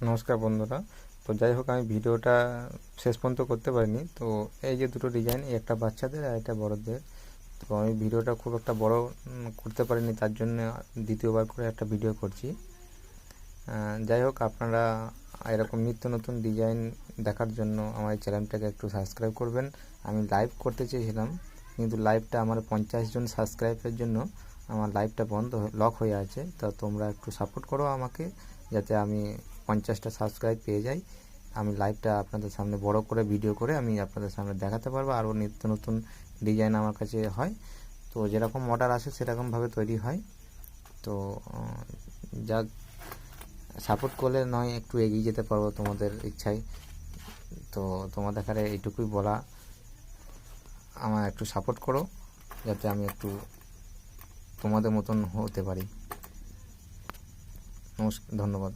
নমস্কার বন্ধুরা। তো যাই হোক, আমি ভিডিওটা শেষ পর্যন্ত করতে পারিনি। তো এই যে দুটো ডিজাইন, একটা বাচ্চাদের আর একটা বড়দের। তো আমি ভিডিওটা খুব একটা বড় করতে পারিনি, তার জন্য দ্বিতীয়বার করে একটা ভিডিও করছি। যাই হোক, আপনারা এরকম নিত্য নতুন ডিজাইন দেখার জন্য আমার এই চ্যানেলটাকে একটু সাবস্ক্রাইব করবেন। আমি লাইভ করতে চেয়েছিলাম, কিন্তু লাইভটা আমার 50 জন সাবস্ক্রাইবের জন্য আমার লাইভটা লক হয়ে আছে। তো তোমরা একটু সাপোর্ট করো আমাকে, যাতে আমি 50টা সাবস্ক্রাইব পেয়ে যাই। আমি লাইভটা আপনাদের সামনে বড় করে ভিডিও করে আমি আপনাদের সামনে দেখাতে পারবো। আরও নিত্য নতুন ডিজাইন আমার কাছে হয়, তো যেরকম অর্ডার আসে সেরকমভাবে তৈরি হয়। তো যা সাপোর্ট করলে নয় একটু এগিয়ে যেতে পারবো তোমাদের ইচ্ছায়। তো তোমাদের এখানে এইটুকুই বলা, আমার একটু সাপোর্ট করো যাতে আমি একটু তোমাদের মতন হতে পারি। নমস্কার, ধন্যবাদ।